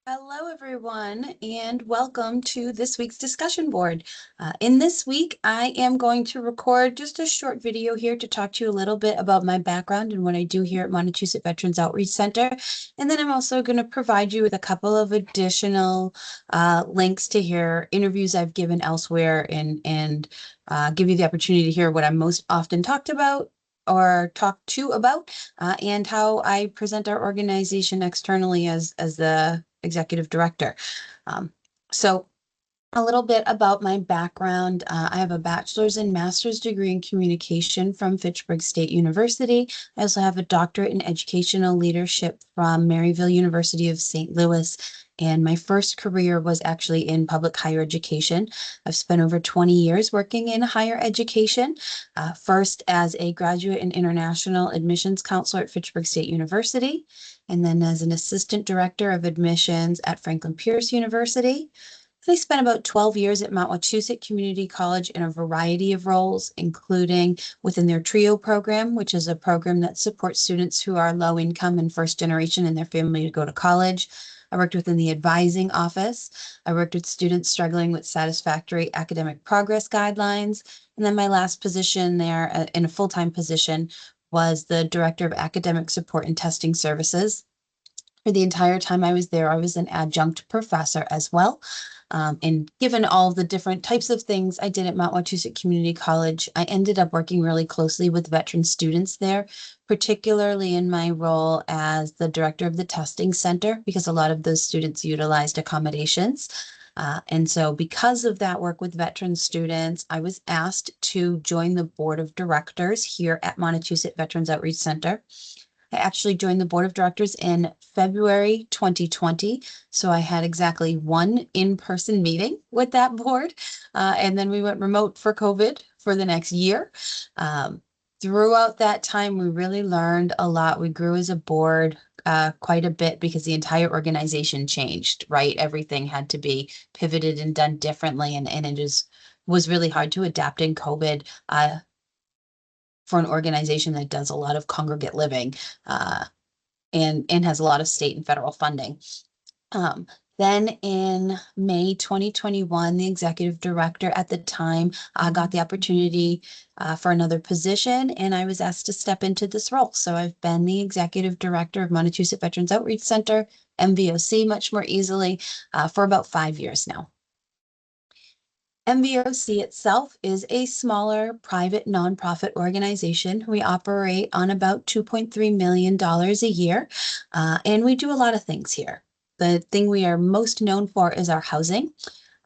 Hello, everyone, and welcome to this week's discussion board. In this week, I am going to record just a short video here to talk to you a little bit about my background and what I do here at Montechusett Veterans Outreach Center. And then I'm also going to provide you with a couple of additional links to hear interviews I've given elsewhere and give you the opportunity to hear what I'm most often talked about or talked to about, and how I present our organization externally as the executive director. Um, so a little bit about my background. I have a bachelor's and master's degree in communication from Fitchburg State University. I also have a doctorate in educational leadership from Maryville University of St. Louis. And my first career was actually in public higher education. I've spent over 20 years working in higher education, first as a graduate and international admissions counselor at Fitchburg State University, and then as an assistant director of admissions at Franklin Pierce University. I spent about 12 years at Mount Wachusett Community College in a variety of roles, including within their TRIO program, which is a program that supports students who are low income and first generation in their family to go to college. I worked within the advising office. I worked with students struggling with satisfactory academic progress guidelines. And then my last position there, in a full-time position, was the Director of Academic Support and Testing Services. For the entire time I was there, I was an adjunct professor as well. And given all the different types of things I did at Mount Wachusett Community College, I ended up working really closely with veteran students there, particularly in my role as the director of the testing center, because a lot of those students utilized accommodations. And so because of that work with veteran students, I was asked to join the board of directors here at Montechusett Veterans Outreach Center. I actually joined the board of directors in February 2020. So I had exactly one in-person meeting with that board. And then we went remote for COVID for the next year. Um, Throughout that time, we really learned a lot. We grew as a board quite a bit because the entire organization changed, right? Everything had to be pivoted and done differently. And it was really hard to adapt in COVID. For an organization that does a lot of congregate living, uh, and has a lot of state and federal funding. Um, then in May 2021, the executive director at the time got the opportunity for another position, and I was asked to step into this role. So I've been the executive director of Montechusett Veterans Outreach Center, MVOC, much more easily, for about 5 years now. MVOC itself is a smaller private nonprofit organization. We operate on about $2.3 million a year, and we do a lot of things here. The thing we are most known for is our housing.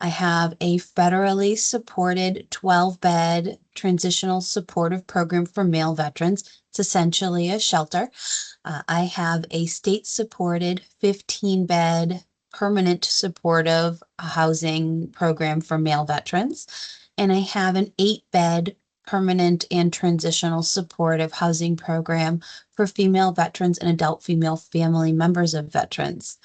I have a federally supported 12-bed transitional supportive program for male veterans. It's essentially a shelter. I have a state-supported 15-bed permanent supportive housing program for male veterans. And I have an 8-bed permanent and transitional supportive housing program for female veterans and adult female family members of veterans.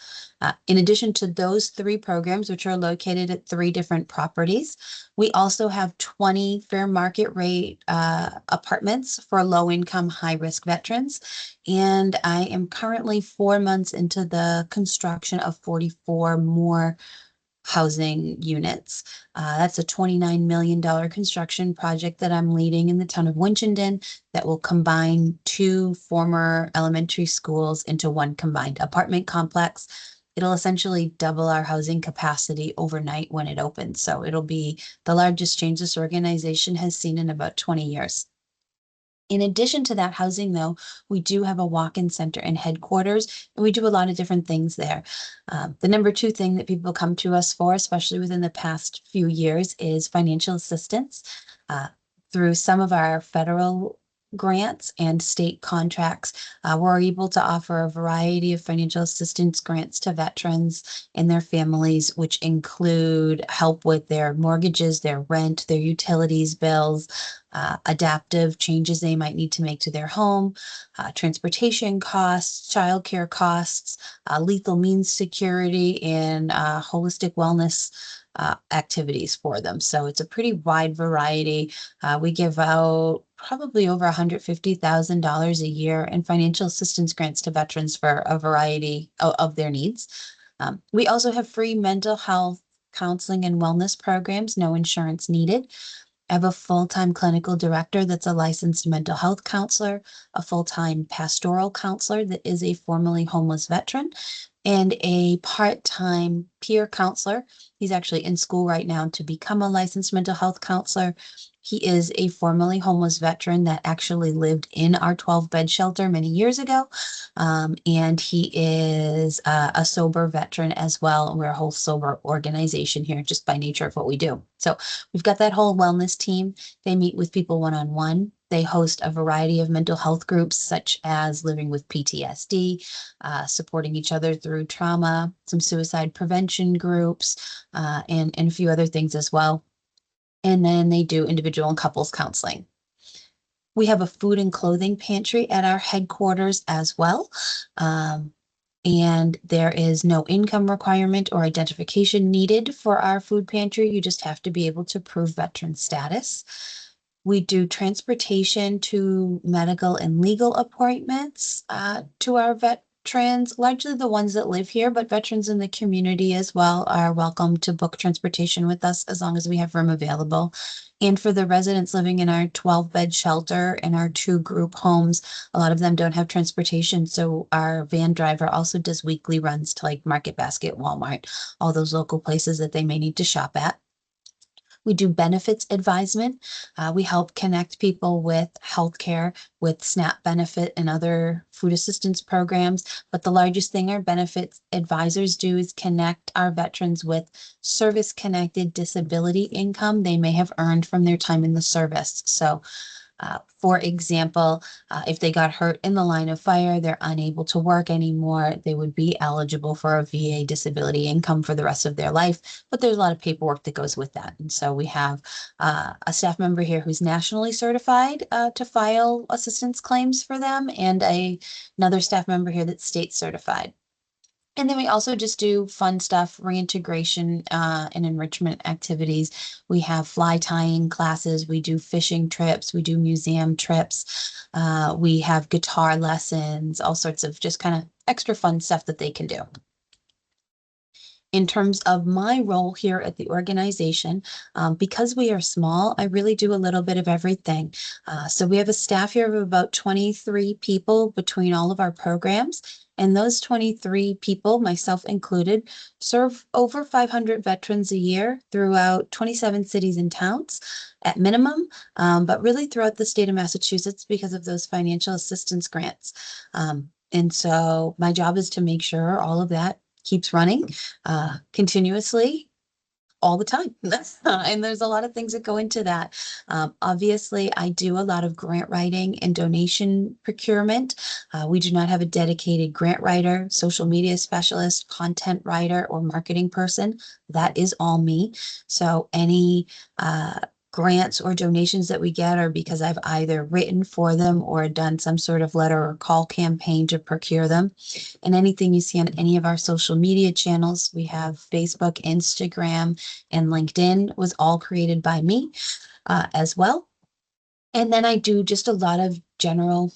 In addition to those 3 programs, which are located at 3 different properties, we also have 20 fair market rate apartments for low-income, high-risk veterans. And I am currently 4 months into the construction of 44 more housing units. That's a $29 million construction project that I'm leading in the town of Winchendon that will combine 2 former elementary schools into one combined apartment complex. It'll essentially double our housing capacity overnight when it opens. So it'll be the largest change this organization has seen in about 20 years. In addition to that housing, though, we do have a walk-in center and headquarters, and we do a lot of different things there. The number 2 thing that people come to us for, especially within the past few years, is financial assistance. Through some of our federal grants and state contracts, we're able to offer a variety of financial assistance grants to veterans and their families, which include help with their mortgages, their rent, their utilities bills, adaptive changes they might need to make to their home, transportation costs, childcare costs, lethal means security, and holistic wellness activities for them. So it's a pretty wide variety. We give out probably over $150,000 a year in financial assistance grants to veterans for a variety of their needs. We also have free mental health counseling and wellness programs, no insurance needed. I have a full-time clinical director that's a licensed mental health counselor, a full-time pastoral counselor that is a formerly homeless veteran, and a part-time peer counselor. He's actually in school right now to become a licensed mental health counselor. He is a formerly homeless veteran that actually lived in our 12-bed shelter many years ago. And he is a sober veteran as well. We're a whole sober organization here just by nature of what we do. So we've got that whole wellness team. They meet with people one-on-one. They host a variety of mental health groups, such as living with PTSD, supporting each other through trauma, some suicide prevention groups, and a few other things as well. And then they do individual and couples counseling. We have a food and clothing pantry at our headquarters as well. And there is no income requirement or identification needed for our food pantry. You just have to be able to prove veteran status. We do transportation to medical and legal appointments to our veterans, largely the ones that live here, but veterans in the community as well are welcome to book transportation with us as long as we have room available. And for the residents living in our 12-bed shelter and our 2 group homes, a lot of them don't have transportation. So our van driver also does weekly runs to like Market Basket, Walmart, all those local places that they may need to shop at. We do benefits advisement. We help connect people with healthcare, with SNAP benefit and other food assistance programs. But the largest thing our benefits advisors do is connect our veterans with service-connected disability income they may have earned from their time in the service. So for example, if they got hurt in the line of fire, they're unable to work anymore, they would be eligible for a VA disability income for the rest of their life. But there's a lot of paperwork that goes with that. And so we have a staff member here who's nationally certified to file assistance claims for them, and another staff member here that's state certified. And then we also just do fun stuff, reintegration and enrichment activities. We have fly tying classes, we do fishing trips, we do museum trips, we have guitar lessons, all sorts of just kind of extra fun stuff that they can do. In terms of my role here at the organization, because we are small, I really do a little bit of everything. So we have a staff here of about 23 people between all of our programs. And those 23 people, myself included, serve over 500 veterans a year throughout 27 cities and towns at minimum, but really throughout the state of Massachusetts because of those financial assistance grants. And so my job is to make sure all of that keeps running continuously all the time. And there's a lot of things that go into that. Obviously, I do a lot of grant writing and donation procurement. We do not have a dedicated grant writer, social media specialist, content writer, or marketing person. That is all me. So any grants or donations that we get are because I've either written for them or done some sort of letter or call campaign to procure them. And anything you see on any of our social media channels, we have Facebook, Instagram, and LinkedIn, was all created by me as well. And then I do just a lot of general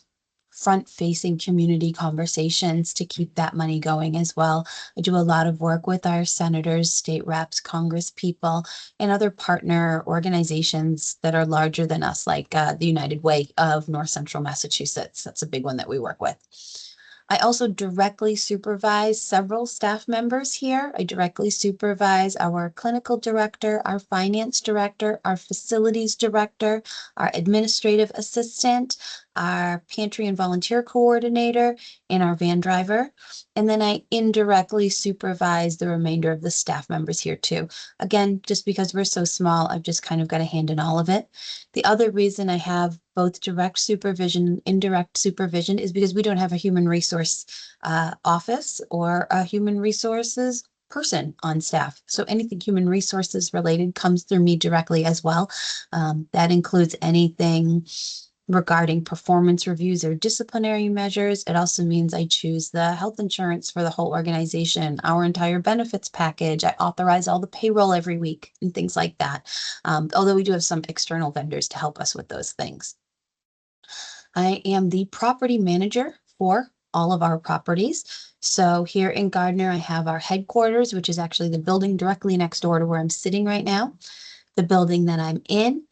front-facing community conversations to keep that money going as well. I do a lot of work with our senators, state reps, Congress people, and other partner organizations that are larger than us, like the United Way of North Central Massachusetts. That's a big one that we work with. I also directly supervise several staff members here. I directly supervise our clinical director, our finance director, our facilities director, our administrative assistant, our pantry and volunteer coordinator, and our van driver. And then I indirectly supervise the remainder of the staff members here too. Again, just because we're so small, I've just kind of got a hand in all of it. The other reason I have both direct supervision and indirect supervision is because we don't have a human resource office or a human resources person on staff. So anything human resources related comes through me directly as well. That includes anything regarding performance reviews or disciplinary measures. It also means I choose the health insurance for the whole organization, our entire benefits package. I authorize all the payroll every week and things like that. Although we do have some external vendors to help us with those things. I am the property manager for all of our properties. So here in Gardner, I have our headquarters, which is actually the building directly next door to where I'm sitting right now. The building that I'm in,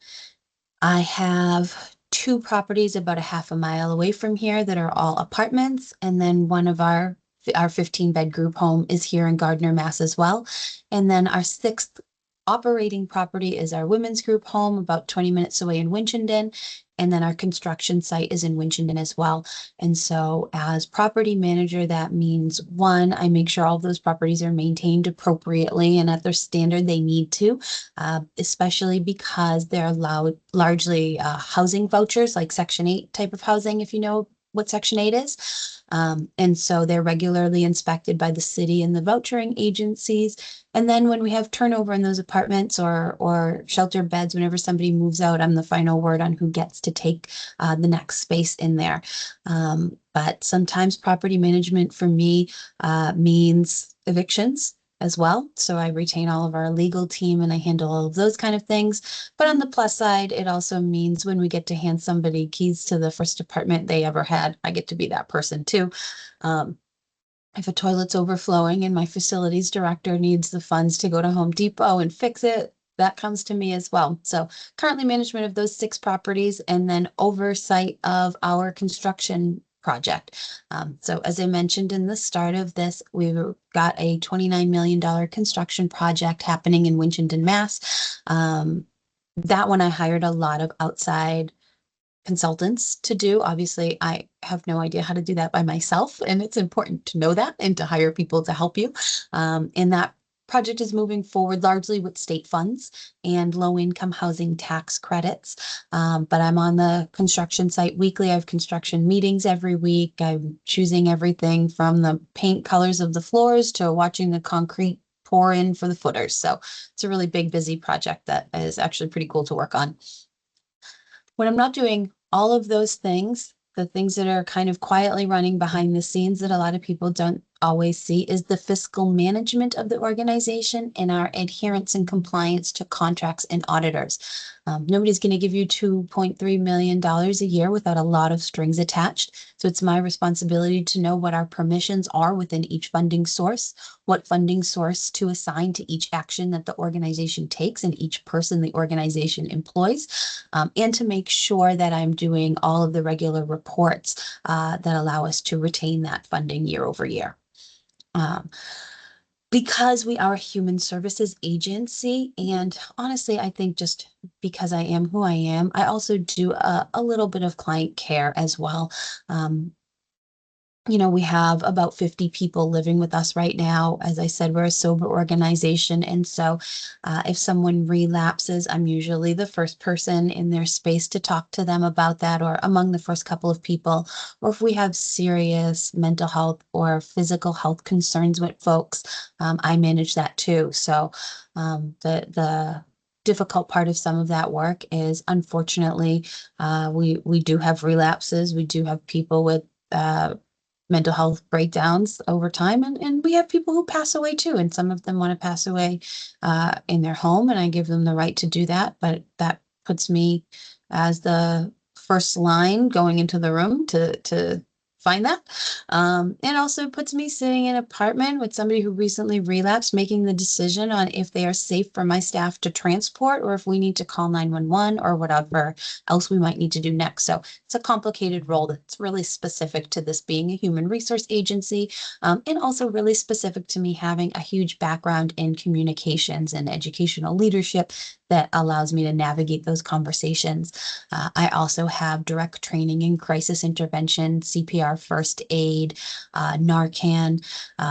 I have two properties about a half a mile away from here that are all apartments. And then one of our 15-bed group home is here in Gardner, Mass as well. And then our sixth operating property is our women's group home about 20 minutes away in Winchendon. And then our construction site is in Winchendon as well. And so as property manager, that means one, I make sure all of those properties are maintained appropriately and at their standard they need to, especially because they're allowed largely housing vouchers, like Section 8 type of housing, if you know what Section 8 is. And so they're regularly inspected by the city and the vouchering agencies. And then when we have turnover in those apartments or shelter beds, whenever somebody moves out, I'm the final word on who gets to take the next space in there. But sometimes property management for me means evictions as well. So I retain all of our legal team and I handle all of those kind of things. But on the plus side, it also means when we get to hand somebody keys to the first apartment they ever had, I get to be that person too. If a toilet's overflowing and my facilities director needs the funds to go to Home Depot and fix it, that comes to me as well. So currently management of those 6 properties and then oversight of our construction project. So as I mentioned in the start of this, we've got a $29 million construction project happening in Winchendon, Mass. That one I hired a lot of outside consultants to do. Obviously, I have no idea how to do that by myself, and it's important to know that and to hire people to help you. And that project is moving forward largely with state funds and low-income housing tax credits. But I'm on the construction site weekly. I have construction meetings every week. I'm choosing everything from the paint colors of the floors to watching the concrete pour in for the footers. So it's a really big, busy project that is actually pretty cool to work on. When I'm not doing all of those things, the things that are kind of quietly running behind the scenes that a lot of people don't always see is the fiscal management of the organization and our adherence and compliance to contracts and auditors. Nobody's going to give you $2.3 million a year without a lot of strings attached. So it's my responsibility to know what our permissions are within each funding source, what funding source to assign to each action that the organization takes and each person the organization employs, and to make sure that I'm doing all of the regular reports that allow us to retain that funding year over year. Because we are a human services agency, and honestly, I think just because I am who I am, I also do a little bit of client care as well. We have about 50 people living with us right now. As I said, we're a sober organization. And so if someone relapses, I'm usually the first person in their space to talk to them about that, or among the first couple of people. Or if we have serious mental health or physical health concerns with folks, I manage that too. So the difficult part of some of that work is, unfortunately, we do have relapses. We do have people with mental health breakdowns over time. And we have people who pass away too. And some of them want to pass away in their home, and I give them the right to do that. But that puts me as the first line going into the room to find that. It also puts me sitting in an apartment with somebody who recently relapsed, making the decision on if they are safe for my staff to transport or if we need to call 911 or whatever else we might need to do next. So it's a complicated role that's really specific to this being a human resource agency, and also really specific to me having a huge background in communications and educational leadership that allows me to navigate those conversations. I also have direct training in crisis intervention, CPR first aid, Narcan,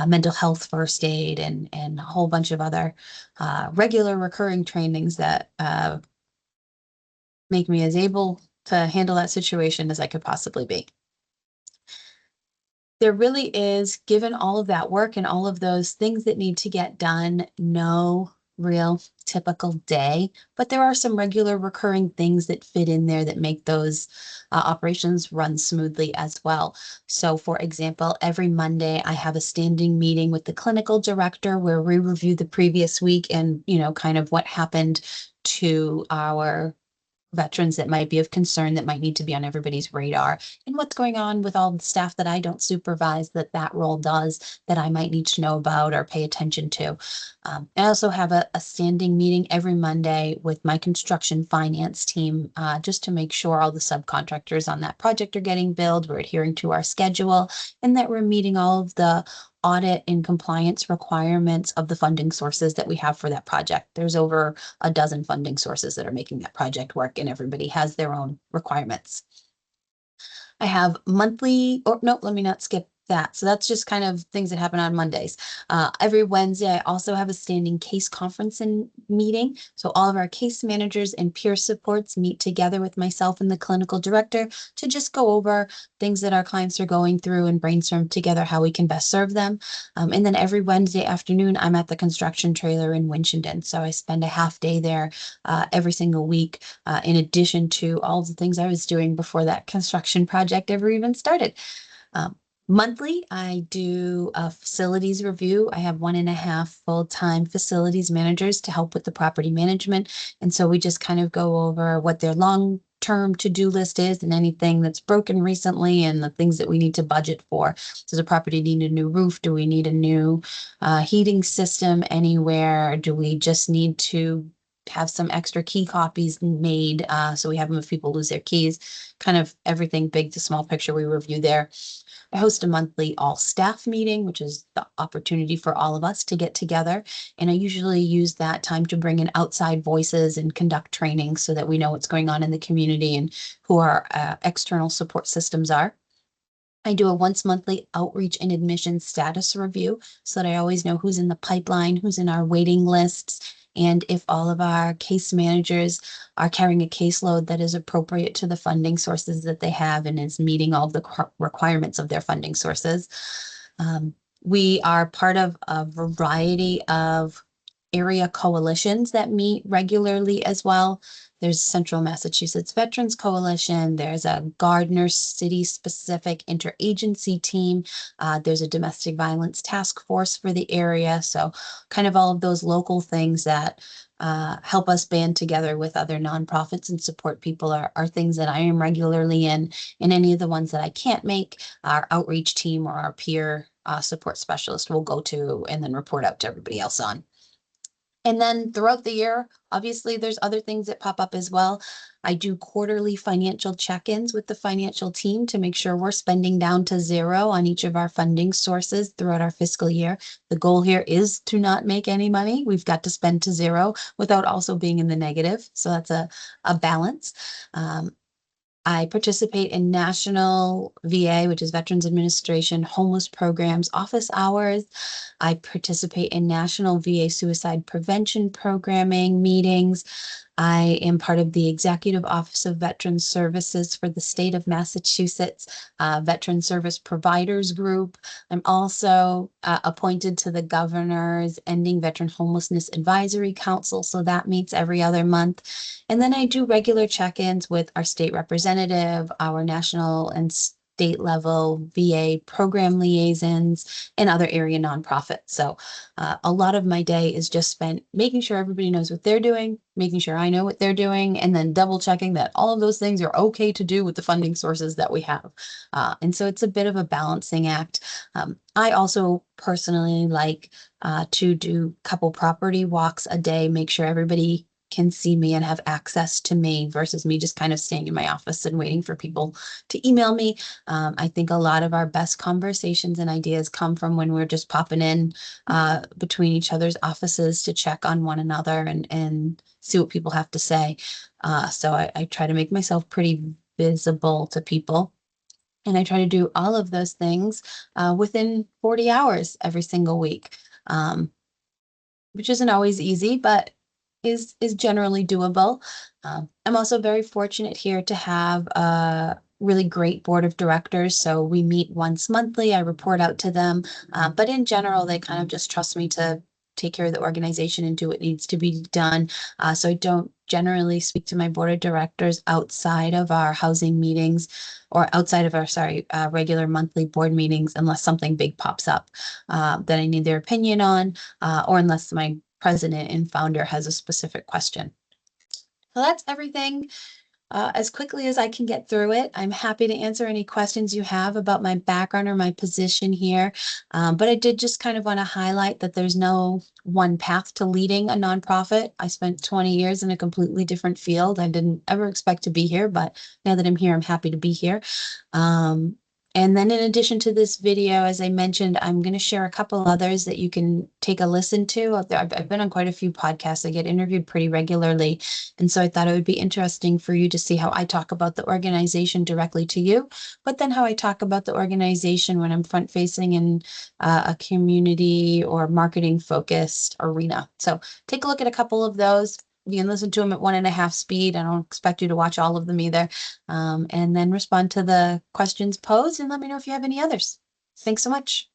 mental health first aid, and a whole bunch of other regular recurring trainings that make me as able to handle that situation as I could possibly be. There really is, given all of that work and all of those things that need to get done, no real typical day, but there are some regular recurring things that fit in there that make those operations run smoothly as well. So for example, every Monday I have a standing meeting with the clinical director where we review the previous week and, kind of what happened to our veterans that might be of concern that might need to be on everybody's radar, and what's going on with all the staff that I don't supervise that role does that I might need to know about or pay attention to. I also have a standing meeting every Monday with my construction finance team, just to make sure all the subcontractors on that project are getting billed, we're adhering to our schedule, and that we're meeting all of the audit and compliance requirements of the funding sources that we have for that project. There's over a dozen funding sources that are making that project work, and everybody has their own requirements. I have monthly, or no, let me not skip that. So that's just kind of things that happen on Mondays. Every Wednesday, I also have a standing case conference and meeting. So all of our case managers and peer supports meet together with myself and the clinical director to just go over things that our clients are going through and brainstorm together how we can best serve them. And then every Wednesday afternoon, I'm at the construction trailer in Winchendon. So I spend a half day there every single week, in addition to all the things I was doing before that construction project ever even started. Monthly, I do a facilities review. I have 1.5 full-time facilities managers to help with the property management. And so we just kind of go over what their long-term to-do list is and anything that's broken recently and the things that we need to budget for. Does a property need a new roof? Do we need a new heating system anywhere? Do we just need to have some extra key copies made, so we have them if people lose their keys? Kind of everything big to small picture we review there. I host a monthly all staff meeting, which is the opportunity for all of us to get together. And I usually use that time to bring in outside voices and conduct training so that we know what's going on in the community and who our external support systems are. I do a once monthly outreach and admission status review so that I always know who's in the pipeline, who's in our waiting lists, and if all of our case managers are carrying a caseload that is appropriate to the funding sources that they have and is meeting all of the requirements of their funding sources. We are part of a variety of area coalitions that meet regularly as well. There's Central Massachusetts Veterans Coalition. There's a Gardner City specific interagency team. There's a domestic violence task force for the area. So kind of all of those local things that help us band together with other nonprofits and support people are things that I am regularly in. And any of the ones that I can't make, our outreach team or our peer support specialist will go to and then report out to everybody else on. And then throughout the year, obviously, there's other things that pop up as well. I do quarterly financial check-ins with the financial team to make sure we're spending down to zero on each of our funding sources throughout our fiscal year. The goal here is to not make any money. We've got to spend to zero without also being in the negative. So that's a balance. I participate in National VA, which is Veterans Administration, homeless programs, office hours. I participate in National VA suicide prevention programming meetings. I am part of the Executive Office of Veteran Services for the state of Massachusetts, Veteran Service Providers Group. I'm also appointed to the governor's Ending Veteran Homelessness Advisory Council, so that meets every other month. And then I do regular check-ins with our state representative, our national and state level VA program liaisons, and other area nonprofits. So a lot of my day is just spent making sure everybody knows what they're doing, making sure I know what they're doing, and then double checking that all of those things are okay to do with the funding sources that we have. And so it's a bit of a balancing act. I also personally like to do a couple property walks a day, make sure everybody can see me and have access to me versus me just kind of staying in my office and waiting for people to email me. I think a lot of our best conversations and ideas come from when we're just popping in between each other's offices to check on one another and see what people have to say. So I try to make myself pretty visible to people. And I try to do all of those things within 40 hours every single week, which isn't always easy, but is generally doable. I'm also very fortunate here to have a really great board of directors. So we meet once monthly. I report out to them, but in general, they kind of just trust me to take care of the organization and do what needs to be done. So I don't generally speak to my board of directors outside of our housing meetings or outside of our, regular monthly board meetings unless something big pops up that I need their opinion on, or unless my president and founder has a specific question. So that's everything as quickly as I can get through it. I'm happy to answer any questions you have about my background or my position here. But I did just kind of want to highlight that there's no one path to leading a nonprofit. I spent 20 years in a completely different field. I didn't ever expect to be here, but now that I'm here, I'm happy to be here. And then in addition to this video, as I mentioned, I'm going to share a couple others that you can take a listen to. I've been on quite a few podcasts. I get interviewed pretty regularly. And so I thought it would be interesting for you to see how I talk about the organization directly to you, but then how I talk about the organization when I'm front facing in a community or marketing focused arena. So take a look at a couple of those. You can listen to them at 1.5 speed. I don't expect you to watch all of them either. And then respond to the questions posed and let me know if you have any others. Thanks so much.